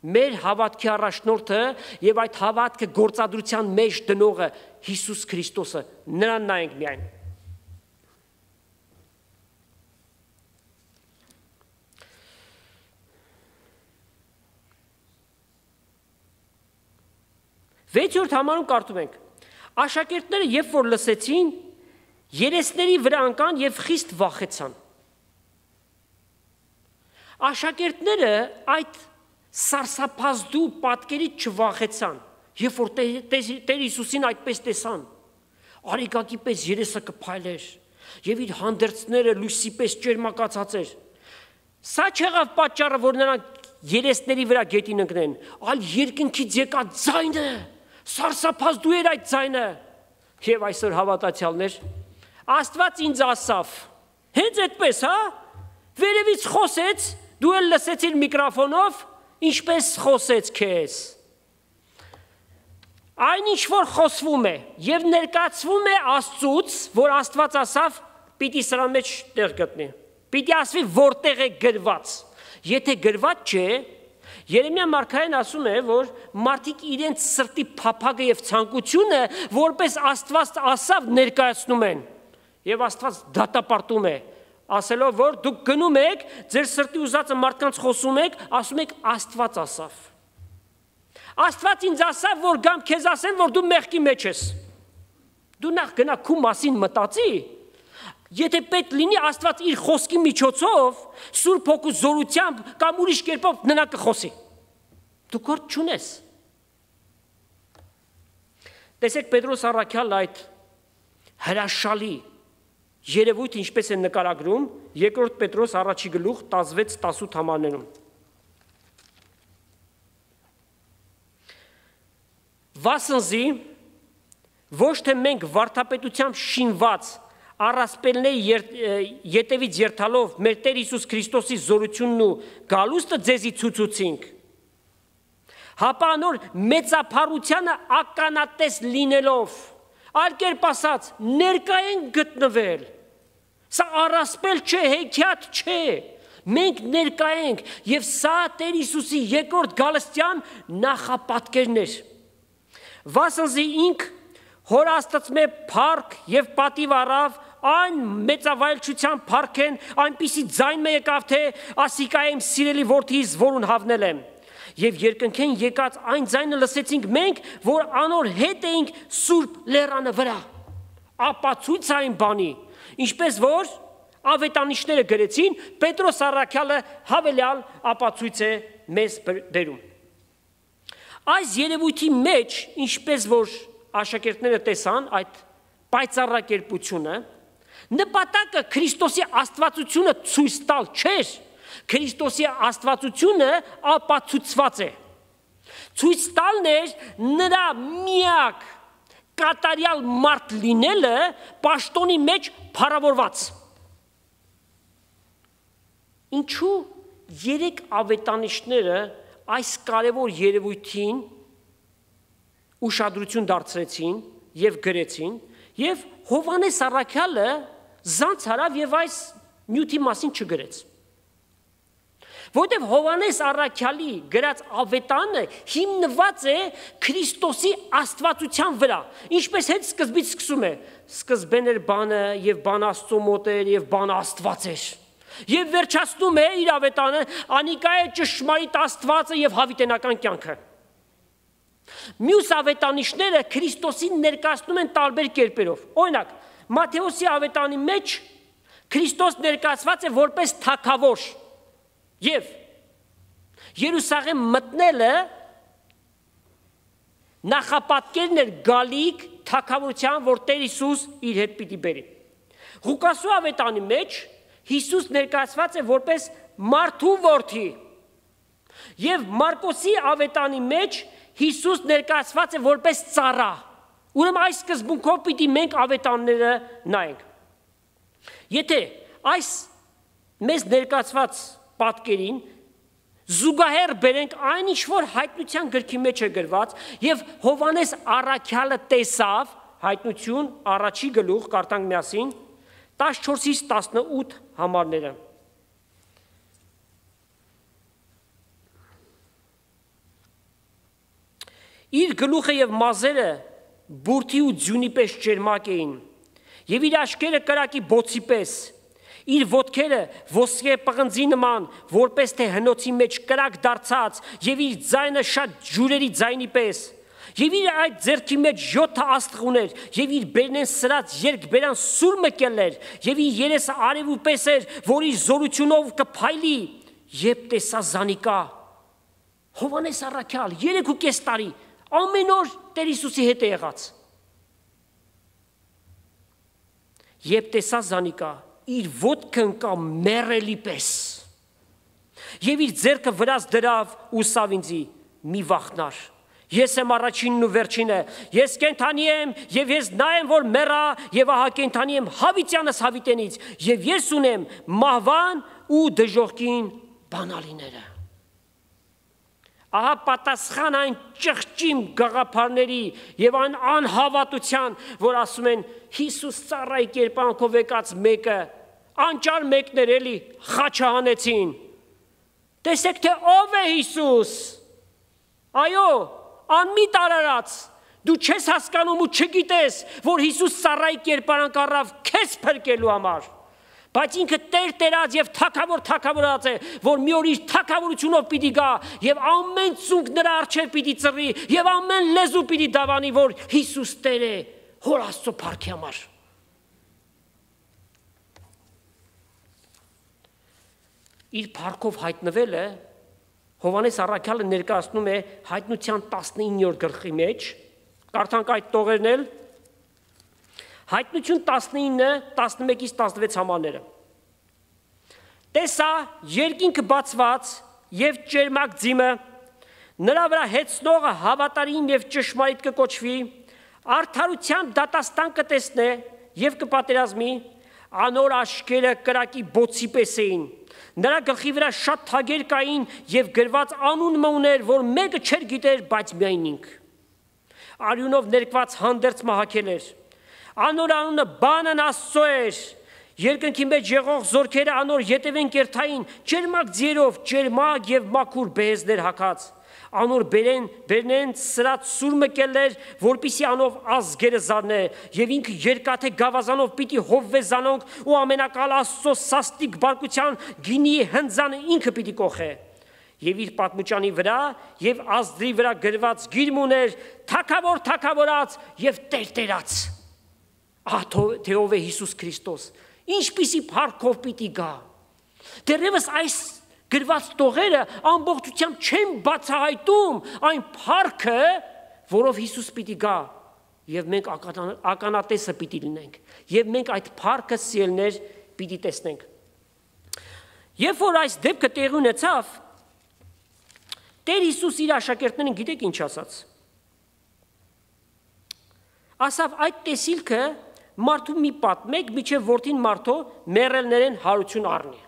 Մեր հավատքի առաջնորդը եւ այդ հավատքը գործադրության մեջ դնողը Հիսուս Քրիստոսը, նրան նայենք միայն։ Վեցորդ համարում կարդում ենք. Աշակերտները երբ որ լսեցին, երեսների վրա ընկան եւ խիստ վախեցան։ Աշակերտները այդ սարսափազդու պատկերից չվախեցան, երբ որ Տեր Հիսուսին այդպես տեսան։ Արիգակի պես երեսը կփայլեր եւ իր հանդերձները լույսի պես ճերմակացած էր։ Սա չեղավ պատճառը, որ նրանք երեսների վրա գետին ընկնեն, այլ երկնքից եկած ձայնը, սարսափազդու էր այդ ձայնը։ Եվ այսօր հավատացյալներ, Աստված ինձ ասավ, հենց այդպես, հա, վերևից խոսեց, դու էլ լսեցիր միկրոֆոնով, ինչպես խոսեց քեզ։ Այն ինչ որ խոսվում է եւ ներկայացվում է Աստծուց, որ Աստված ասավ, պիտի սրա մեջ տեղ գտնի։ Պիտի ասվի որտեղ է գրված։ Եթե գրված չէ, Երեմիա մարգարեն ասում է, որ մարդիկ իրենց սրտի փափագը եւ ցանկությունը որպես Աստված ասավ ներկայացնում են եւ Աստված դատապարտում է, ասելով, որ դուք գնում եք, ձեր սրտի ուզածը մարդկանց խոսում եք, ասում եք Աստված ասավ։ Աստված ինձ ասավ, որ գամ քեզ ասեմ, որ դու մեղքի մեջ ես։ Դու նախ գնա քու մասին մտածի։ Եթե պետք լինի Աստված իր խոսքի միջոցով, Սուրբ Հոգու զորությամբ կամ ուրիշ կերպով նրան կխոսի։ Դու գործ չունես։ Տեսեք Պետրոս առաքյալ այդ հրաշալի երևույթը ինչպես է նկարագրում 2 Պետրոս առաջի գլուխ 16-18 համարներում։ Վասնզի ոչ թե մենք վարդապետությամբ շինված առասպելների ետևից երթալով մեր Տեր Հիսուս Քրիստոսի զորությունն ու գալուստը ձեզի ցուցուցինք, հապա անոր մեծափառությանը ականատես լինելով, այլ կերպ ասած, ներկա են գտնվել, սա առասպել չէ, հեքիաթ չէ, մենք ներկա ենք, եւ սա Տեր Հիսուսի երկրորդ գալստյան նախապատկերն էր, վասնզի ինք Հոր Աստծմե փառք եւ պատիվ առավ, այն մեծավայելչության փառք են, այնպիսի ձայն մը եկավ, թե ասիկա եմ սիրելի որդիս, որուն հավնել եմ։ Եվ երկնքեն եկած այն ձայնը լսեցինք մենք, որ անոր հետ էինք Սուրբ լեռանը վրա։ Ապացույց այն բանի, ինչպես որ ավետանիշները գրեցին, Պետրոս առաքյալը հավելյալ ապացույց է մեզ բերում։ Այս երևույթի մեջ, ինչպես որ աշակերտները տեսան այդ պայծառակերպությունը, նպատակը Քրիստոսի աստվածությունը ցույց տալ չէր, Քրիստոսի աստվածությունը ապացուցված է։ Ցույց տալն էր նրա միակ կատարյալ մարդ լինելը պաշտոնի մեջ փառավորված։ Ինչու երեք ավետանիշները այս կարևոր երևույթին ուշադրություն դարձրեցին եւ գրեցին եւ Հովհաննես առաքյալը զանց հարավ եւ այս նյութի մասին չգրեց։ Որտեւ Հովհաննես առաքյալի գրած ավետանը հիմնված է Քրիստոսի աստվածության վրա, ինչպես հետ սկզբից սկսում է, սկզբեն էր բանը եւ բան Աստծո մոտ էր եւ բանը Աստված էր։ Եվ վերջացնում է իր ավետանը, անիկա է ճշմարիտ Աստվածը եւ հավիտենական կյանքը։ Մյուս ավետանիշները Քրիստոսին ներկայացնում են տարբեր կերպերով։ Օրինակ, Մատթեոսի ավետանի մեջ Քրիստոս ներկայացված է որպես թագավոր եւ Երուսաղեմ մտնելը նախապատկերն էր գալիք թագավորության, որ Տեր Հիսուս իր հետ պիտի բերի։ Ղուկասու ավետանի մեջ Հիսուս ներկայացված է որպես մարդու որդի եւ Մարկոսի ավետանի մեջ Հիսուս ներկայացված է որպես ծառա։ Ուրեմն այս սկզբունքով պիտի մենք ավետանները նայենք։ Եթե այս մեզ ներկայացված պատկերին զուգահեռ բերենք այն ինչ որ հայտնության գրքի մեջ է գրված եւ Հովհաննես առաքյալը տեսավ, հայտնություն առաջի գլուխ կարդանք միասին 14-ից 18 համարները։ Իր գլուխը եւ մազերը բուրդի ու ձյունի պես ջերմակ էին, եւ իր աշկերը կրակի բոցի պես, իր ոտքերը ոսկե պղնձի նման, որպես թե հնոցի մեջ կրակ դարձած, եւ իր ձայնը շատ ջուրերի ձայնի պես, եւ իր այդ ձեռքի մեջ 7 աստղ ուներ, եւ իր բերնեն սրած երկբերան սուր մկելներ, եւ իր երեսը արևու պես էր, որ իր զորությունով կփայլի, երբ տեսա Զանիկա։ Հովհաննես առաքյալ 3.5 տարի ամեն օր Տեր Հիսուսի հետ է եղած։ Երբ տեսա Զանիկա, իր ոտքը ընկավ մեռելի պես, եւ իր ձեռքը վրաց դրավ ու սավ ինձի մի վախնար, Ես եմ առաջինն ու վերջինը, ես կենդանի եմ եւ ես նա եմ, որ մեռա եւ ահա կենդանի եմ հավիտյանս հավիտենից եւ ես ունեմ մահվան ու դժոխքին բանալիները։ Ահա պատասխան այն ճղճիմ գաղափարների եւ այն անհավատության, որ ասում են Հիսուս ծառայի կերպանքով եկած մեկը, անճար մեկներ էլի խաչը հանեցին։ Տեսեք թե ով է Հիսուս։ Այո, անմիտ արարած, դու չես հասկանում ու չգիտես, որ Հիսուս ծառայի կերպարանք առավ քեզ փրկելու համար։ Բայց ինքը տերած եւ թագավորած է, որ մի օր իր թագավորությունով պիտի գա եւ ամեն ծունկ նրա առջեւ պիտի ծռի եւ ամեն լեզու պիտի դավանի, որ Հիսուս Տեր է, Հոր Աստծո փառքի համար։ Իր փառքով հայտնվելը Հովհաննես առաքյալը ներկայացնում է Հայտնության 19-րդ գլխի մեջ, կարդանք այդ տողերն էլ, Հայտնություն 19, 11-ից 16 համարները։ Տեսա երկինքը բացված եւ ճերմակ ձիմը, նրա վրա հեծնողը հավատարիմ եւ ճշմարիտ կկոչվի, արդարության դատաստան կտեսնե եւ կպատերազմի, անոր աշկերը կրակի բոցի պես էին։ Նրա գլխի վրա շատ թագեր կային եւ գրված անունը ուներ, որ մեկը չէր գիտեր, բայց միայն ինք։ Արյունով ներկված հանդերձ մահակել էր։ Անոր անունը բանն Աստծո էր։ Երկնքի մեջ եղող զորքերը անոր ետևեն կերթային, ճերմակ ձիերով, ճերմակ եւ մաքուր բեզներ հագած։ Անոր բերնեն սրած սուր մկելներ, որպիսի անով ազգերը զարնե, եւ ինքը երկաթե գավազանով պիտի հովվե զանոնք ու ամենակալ Աստծո սաստիկ բարկության գինի հնձանը ինքը պիտի կոխե։ Եվ իր պատմուճանի վրա եւ ազդրի վրա գրված գիրմ ուներ թագավորած եւ տերած։ Թե ով է Հիսուս Քրիստոս, ինչպիսի փառքով պիտի գա։ Դեռևս այս գրված տողերը ամբողջությամբ չեն բացահայտում այն փառքը, որով Հիսուս պիտի գա, եւ մենք ականատեսը պիտի լինենք, եւ մենք այդ փառքը սիրելներ պիտի տեսնենք։ Երբ որ այս դեպքը տեղի ունեցավ, Տեր Հիսուս իր աշակերտներին գիտեք ինչ ասաց։ Ասավ այդ տեսիլքը մարդու մի պատմեք, միջև որդին մարդո մեռելներեն հարություն առնի։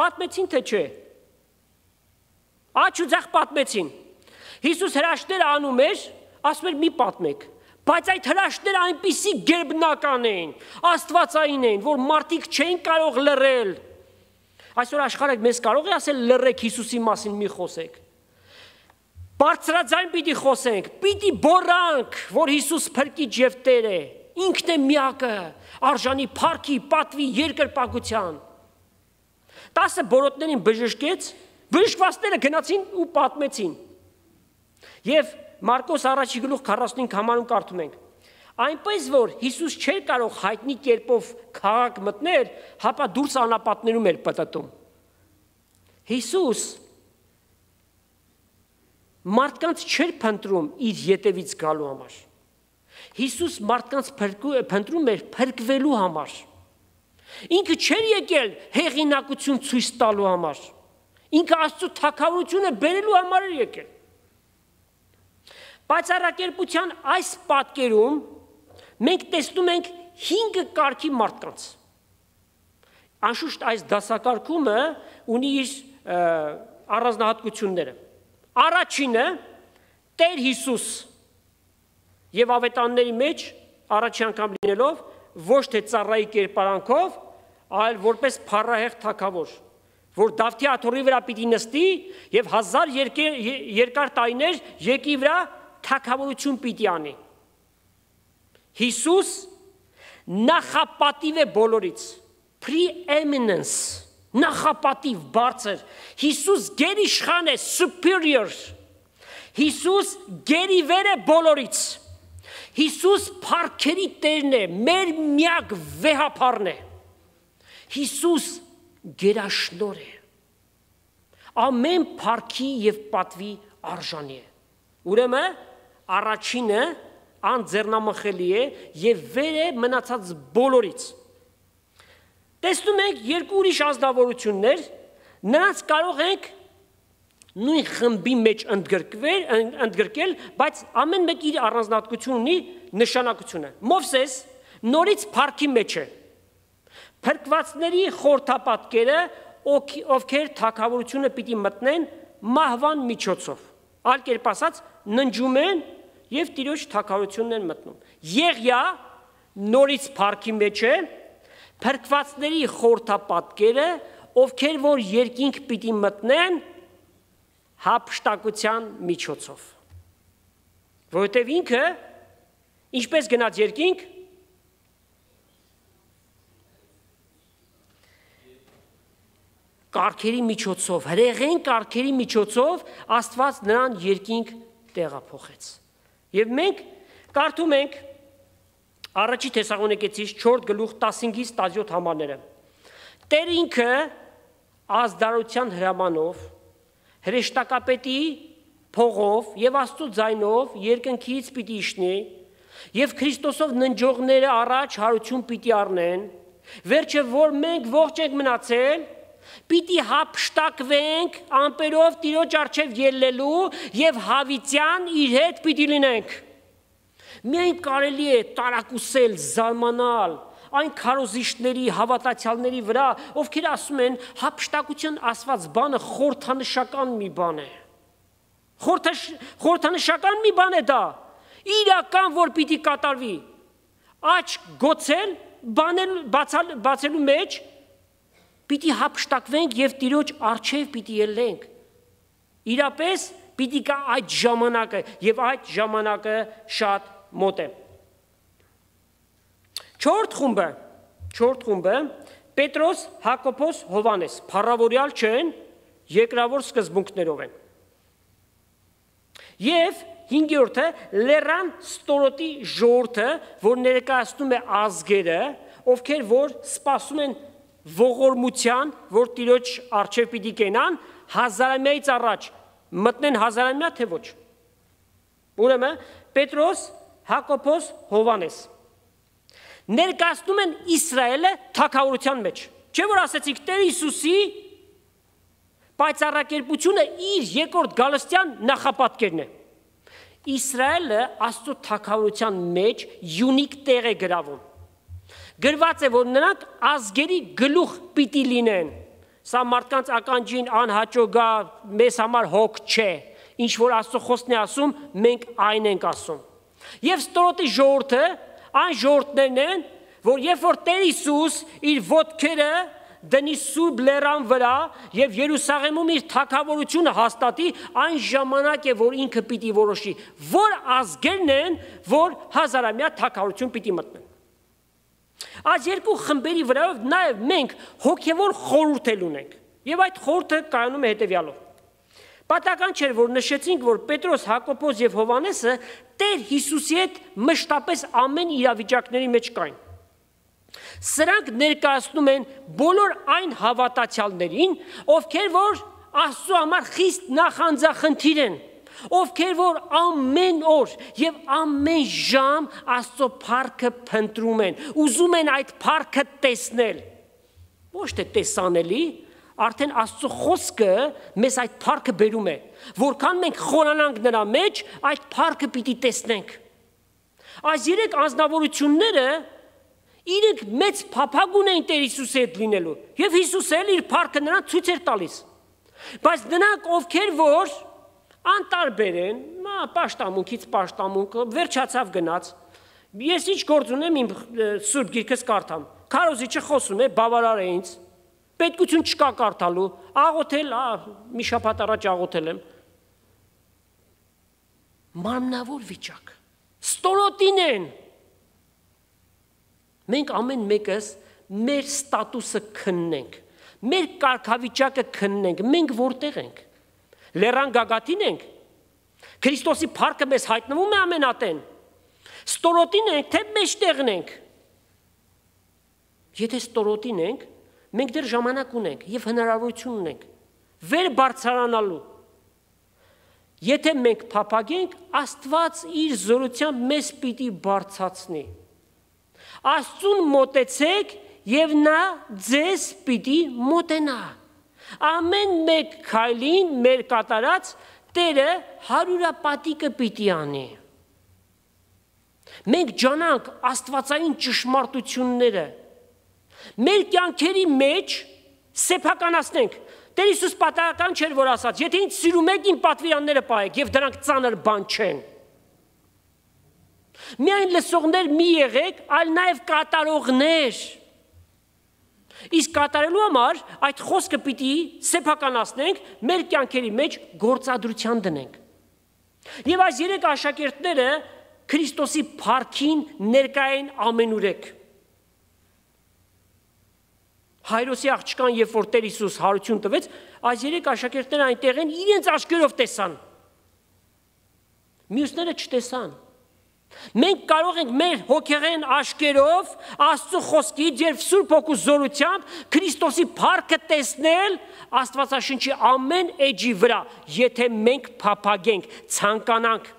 Պատմեցին թե չէ։ Աչ ու ձախ պատմեցին։ Հիսուս հրաշքները անում էր, ասում էր մի պատմեք, բայց այդ հրաշքները այնպիսի գերբնական էին, աստվածային էին, որ մարդիկ չեն կարող լռել։ Այսօր աշխարհը մեզ կարող է ասել լռեք Հիսուսի մասին մի խոսեք։ Բարձրաձայն պիտի խոսենք, պիտի բորանք, որ Հիսուս փրկիչ եւ Տեր է, ինքն է միակը, արժանի փառքի, պատվի, երկրպագության։ 10 բորոտներին բժշկեց, բժշկվածները գնացին ու պատմեցին։ Եվ Մարկոս 1:45 համարում կարդում ենք. այնպես որ Հիսուս չէր կարող հայտնի կերպով քաղաք մտներ, հապա դուրս անապատներում էր պտտում։ Հիսուս մարդկանց չէր փնտրում իր ետևից գալու համար։ Հիսուս մարդկանց փնտրում էր փրկվելու համար։ Ինքը չէր եկել հեղինակություն ցույց տալու համար։ Ինքը Աստծո թագավորությունը բերելու համար էր եկել։ Բացառակերպության այս պատկերում մենք տեսնում ենք 5 կարգի մարդկանց։ Անշուշտ այս դասակարգումը ունի իր առանձնահատկությունները։ Առաջինը Տեր Հիսուս եւ ավետարանների մեջ առաջին անգամ լինելով ոչ թե ծառայի կերպարանքով, այլ որպես փառահեղ թագավոր, որ Դավթի աթոռի վրա պիտի նստի եւ 1000 երկար տարիներ եկի վրա թագավորություն պիտի անի։ Հիսուս նախապատիվ է բոլորից, preeminence, նախապատիվ, բարձր։ Հիսուս գերիշխան է, superior։ Հիսուս գերիվեր է բոլորից։ Հիսուս փառքերի Տերն է, մեր միակ վեհապարն է։ Հիսուս գերաշնոր է։ Ամեն փառքի եւ պատվի արժանի է։ Ուրեմն առաջինը անձեռնամխելի է եւ վեր է մնացած բոլորից։ Տեսնում ենք երկու ուրիշ ազնվորություններ, նրանց կարող ենք նույն խմբի մեջ ընդգրկել, բայց ամեն մեկ իր առանձնահատկություն ունի, նշանակությունը։ Մովսես նորից փառքի մեջ է։ Փրկվածների խորհրդապատկերը, ովքեր թագավորությունը պիտի մտնեն մահվան միջոցով։ Այլ կերպ ասած, ննջում են եւ Տիրոջ թագավորությունն են մտնում։ Եղիա նորից փառքի մեջ է, փրկվածների խորհրդապատկերը, ովքեր որ երկինք պիտի մտնեն հափշտակության միջոցով։ Որովհետև ինքը ինչպես գնաց երկինք, կարգերի միջոցով, հրեղեն կարգերի միջոցով Աստված նրան երկինք տեղափոխեց։ Եվ մենք կարդում ենք Առաջի Թեսաղոնիկեցիս 4:15-17 համարները։ Տեր ինքը ազդարության հրամանով, հրեշտակապետի փողով եւ Աստծո ձայնով երկնքից պիտի իջնի եւ Քրիստոսով ննջողները առաջ հարություն պիտի առնեն, վերջը որ մենք ողջ ենք մնացել, պիտի հափշտակվենք ամպերով Տիրոջ առջև ելնելու եւ հավիտյան իր հետ պիտի լինենք։ Միայն կարելի է տարակուսել, զարմանալ այն քարոզիչների, հավատացյալների վրա, ովքեր ասում են հափշտակություն ասված բանը խորհրդանշական մի բան է։ Խորհրդանշական մի բան է դա, իրական որ պիտի կատարվի։ Աչք գոցել, բացելու մեջ պիտի հափշտակվենք եւ Տիրոջ առջև պիտի ելնենք։ Իրապես պիտի կա այդ ժամանակը եւ այդ ժամանակը շատ մոտ է։ Չորրորդ խումբը Պետրոս, Հակոբոս, Հովանես, փառավորյալ չեն, երկրավոր սկզբունքներով են։ Եվ հինգերորդը Լեռան ստորոտի ժողովուրդը, որ ներկայացնում է ազգերը, ովքեր որ սպասում են ողորմության, որ Տիրոջ առջև պիտի կենան, հազարամյայից առաջ մտնեն հազարամյա, թե ոչ։ Ուրեմն Պետրոս, Հակոբոս, Հովանես ներկայացնում են Իսրայելը թագավորության մեջ։ Չէ՞ որ ասեցիք Տեր Հիսուսի պայծառակերպությունը իր երկրորդ գալստյան նախապատկերն է։ Իսրայելը Աստծո թագավորության մեջ յունիկ տեղ է գրավում։ Գրված է, որ նրանք ազգերի գլուխ պիտի լինեն։ Սա մարդկանց ականջին անհաճո գա, մեզ համար հոգ չէ։ Ինչ որ Աստծո խոսքն է ասում, մենք այն ենք ասում։ Եվ ստորոտի ժողովուրդը այն ժողովուրդներն են, որ երբ որ Տեր Հիսուս իր ոտքերը դնի Սուրբ Լեռան վրա եւ Երուսաղեմում իր թագավորությունը հաստատի, այն ժամանակ է, որ ինքը պիտի որոշի, որ ազգերն են, որ հազարամյա թագավորություն պիտի մտնեն։ Այս երկու խմբերի վրայով նաև մենք հոգևոր խորհուրդ էլ ունենք, եւ այդ խորհուրդը կայանում է հետեւյալով։ Պատահական չէր, որ նշեցինք, որ Պետրոս, Հակոբոս եւ Հովանեսը Տեր Հիսուսի հետ մշտապես ամեն իրավիճակների մեջ կային։ Սրանք ներկայացնում են բոլոր այն հավատացյալներին, ովքեր որ Աստծո համար խիստ նախանձախնդիր են, ովքեր որ ամեն օր եւ ամեն ժամ Աստծո փառքը փնտրում են, ուզում են այդ փառքը տեսնել։ Ոչ թե տեսանելի, արդեն Աստծո խոսքը մեզ այդ փառքը բերում է, որքան մենք խորանանք նրա մեջ, այդ փառքը պիտի տեսնենք։ Այս երեք անձնավորությունները իրենք մեծ փափագ ունեն Տեր Հիսուսի հետ լինելու, եւ Հիսուսը իր փառքը նրան ցույց էր տալիս։ Բայց նրանք ովքեր որ անտարբեր են, պաշտամունքից պաշտամունքը վերջացավ գնաց։ Ես ինչ գործ ունեմ իմ Սուրբ Գիրքս կարդամ։ Քարոզիչը խոսում է, բավարար է ինձ։ Պետքություն չկա կարդալու, աղոթել, մի շաբաթ առաջ աղոթել եմ։ Մարմնավոր վիճակ։ Ստորոտին են։ Մենք ամեն մեկս մեր ստատուսը քննենք, մեր կարգավիճակը քննենք, մենք որտեղ ենք։ Լեռան գագաթին ենք։ Քրիստոսի փառքը մեզ հայտնվում է ամենատեն։ Ստորոտին ենք, թե մեջտեղն ենք։ Եթե ստորոտին ենք, մենք դեռ ժամանակ ունենք եւ հնարավորություն ունենք վեր բարձրանալու։ Եթե մենք փափագենք, Աստված իր զորությամբ մեզ պիտի բարձրացնի։ Աստծուն մոտեցեք եւ նա ձեզ պիտի մոտենա։ ամեն մեկ քայլին մեր կատարած Տերը հարյուրապատիկը պիտի անի։ Մենք ջանանք աստվածային ճշմարտությունները, մեր կյանքերի մեջ սեփականացնենք։ Տեր Հիսուս պատահական չէր, որ ասաց. եթե ինձ սիրում եք, իմ պատվիրանները պահեք, եւ դրանք ծանր բան չեն։ Միայն լսողներ մի եղեք, այլ նաև կատարողներ։ Իսկ կատարելու համար այդ խոսքը պիտի սեփականացնենք, մեր կյանքերի մեջ գործադրության դնենք։ Եվ այս երեք աշակերտները Քրիստոսի փառքին ներկա են ամենուրեք։ Հայրոսի աղջկան, երբ որ Տեր Հիսուս հարություն տվեց, այս երեք աշակերտները այնտեղ են իրենց աչքերով տեսան։ Մյուսները չտեսան։ Մենք կարող ենք մեր հոգեղեն աչքերով Աստծո խոսքից եւ Սուրբ Հոգու զորությամբ Քրիստոսի փառքը տեսնել Աստվածաշնչի ամեն էջի վրա, եթե մենք փափագենք, ցանկանանք։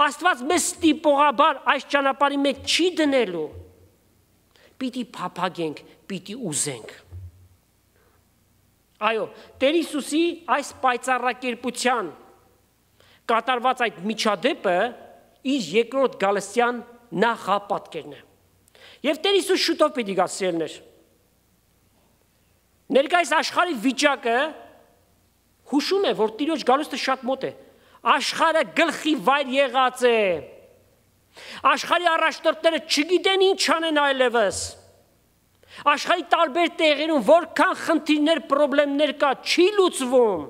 Աստված մեզ ստիպողաբար այս ճանապարհի մեջ չի դնելու։ Պիտի փափագենք, պիտի ուզենք։ Այո, Տեր Հիսուսի այս պայծառակերպության կատարված այդ միջադեպը իր երկրորդ գալստյան նախապատկերն է։ Եվ Տեր Հիսուս շուտով պիտի գա, սիրելիներ։ Ներկայիս աշխարհի վիճակը հուշում է, որ Տիրոջ գալուստը շատ մոտ է։ Աշխարհը գլխի վայր եղած է։ Աշխարհի առաջնորդները չգիտեն ինչ անեն այլևս։ Աշխարհի տարբեր տեղերում որքան խնդիրներ, խնդիրներ կա, չի լուծվում։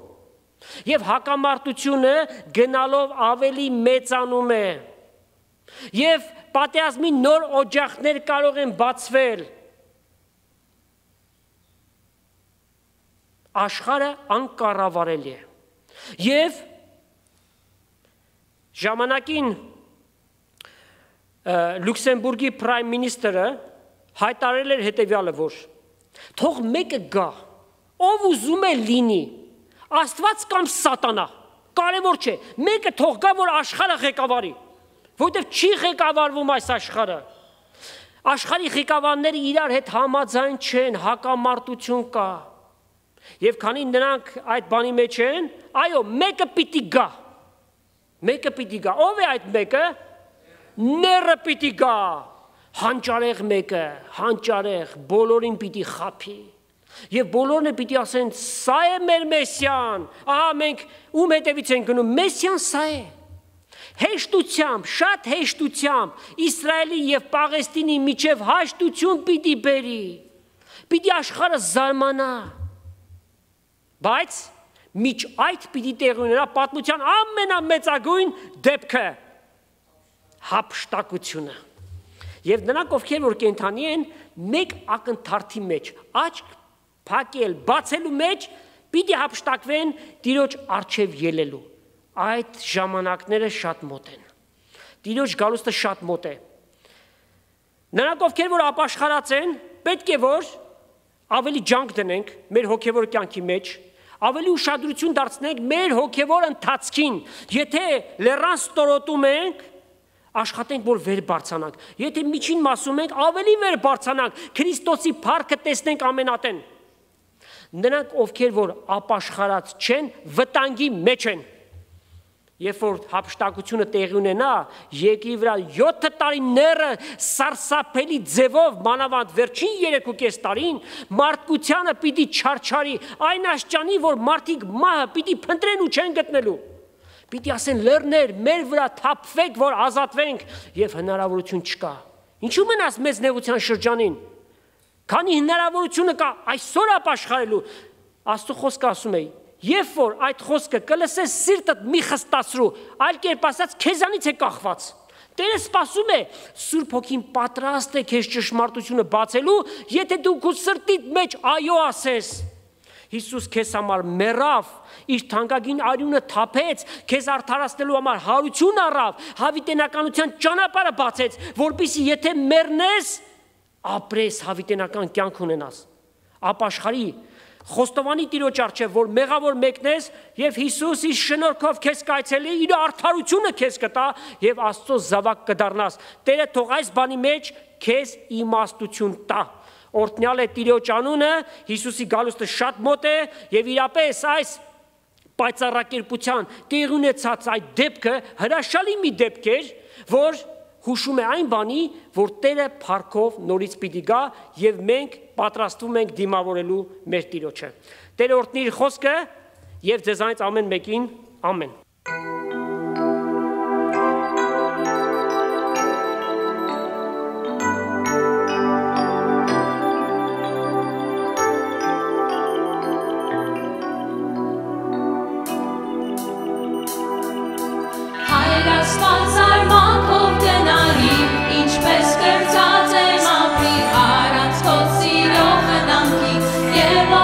Եվ հակամարտությունը գնալով ավելի մեծանում է։ Եվ պատերազմի նոր օջախներ կարող են բացվել։ Աշխարհը անկառավարելի է։ Եվ ժամանակին Լյուքսեմբուրգի պրայմ մինիստրը հայտարարել էր հետևյալը, որ թող մեկը գա, ով ուզում է լինի, Աստված կամ սատանա, կարևոր չէ, մեկը թող գա, որ աշխարհը ղեկավարի, որտեղ չի ղեկավարվում այս աշխարհը։ Աշխարհի ղեկավարները իրար հետ համաձայն չեն, հակամարտություն կա։ Եվ քանի նրանք այդ բանի մեջ են, այո, մեկը պիտի գա։ Մեկը պիտի գա։ Ով է այդ մեկը։ Ները պիտի գա, հանճարեղ մեկը, հանճարեղ, բոլորին պիտի խափի, և բոլորն է պիտի ասեն, սա է մեր Մեսիան, ահա մենք ում հետևից են գնում, Մեսիան սա է, հեշտությամբ, շատ հեշտությամբ, Իսրայելի և Պաղեստինի միջև հաշտություն պիտի բերի, պիտի աշխարհը զարմանա, բայց միջ այդ պիտի տեղի ունենա պատմության ամենամեծագույն դեպքը, հափշտակությունը։ Եվ նրանք, ովքեր որ կենդանի են, մեկ ակնթարթի մեջ, աչք փակել, բացելու մեջ, պիտի հափշտակվեն Տիրոջ առջև ելելու։ Այդ ժամանակները շատ մոտ են։ Տիրոջ գալուստը շատ մոտ է։ Նրանք, ովքեր որ ապաշխարած են, պետք է որ ավելի ջանք դնենք մեր հոգևոր կյանքի մեջ, ավելի ուշադրություն դարձնենք մեր հոգևոր ընթացքին, եթե լեռան ստորոտում ենք, աշխատենք, որ վեր բարձանանք, եթե միջին մասում ենք, ավելի վեր բարձանանք, Քրիստոսի փառքը տեսնենք ամենատեն։ Նրանք, ովքեր որ ապաշխարած չեն, վտանգի մեջ են։ Երբ որ հափշտակությունը տեղի ունենա, երկրի վրա 7 տարիները սարսափելի ձևով, մանավանդ վերջին 3.5 տարին, մարդկությանը պիտի չարչարի, այն աշճանի, որ մարդիկ մահը պիտի փնտրեն ու չեն գտնելու։ Պիտի ասեն լեռներ, մեր վրա թափվեք, որ ազատվենք, և հնարավորություն չկա։ Ինչու մնաս մեծ նեղության շրջանին։ Քանի հնարավորությունը կա այսօր ապաշխարելու, Աստծո խոսքը ասում է, երբ որ այդ խոսքը կլսես սիրտդ մի խստացրու, այլ կերպ ասած քեզանից է կախված։ Տերը սպասում է, Սուրբ Հոգին պատրաստ է քեզ ճշմարտությունը բացելու, եթե դու քո սրտիդ մեջ այո ասես։ Հիսուս քեզ համար մեռավ, իր թանկագին արյունը թափեց, քեզ արդարացնելու համար հարություն առավ, հավիտենականության ճանապարհը բացեց, որպեսզի եթե մեռնես, ապրես, հավիտենական կյանք ունենաս։ Ապաշխարի, խոստովանի Տիրոջ առջև, որ մեղավոր մեկնես, եւ Հիսուս իր շնորհքով քեզ կայցելի, իր արդարությունը քեզ կտա եւ Աստծո զավակ կդառնաս։ Տերը թող այս բանի մեջ քեզ իմաստություն տա։ օրհնյալ է Տիրոջ անունը, Հիսուսի գալուստը շատ մոտ է եւ իրապես այս պայծառակերպության տեղ ունեցած այդ դեպքը հրաշալի մի դեպք էր, որ հուշում է այն բանի, որ Տերը փառքով նորից պիտի գա եւ մենք պատրաստվում ենք դիմավորելու մեր Տիրոջը։ Տերը օրհնի իր խոսքը եւ ձեզանից ամեն մեկին ամեն։ Ինչպես կրծած եմ ապրի, առանց քո սիրո խնամքի, և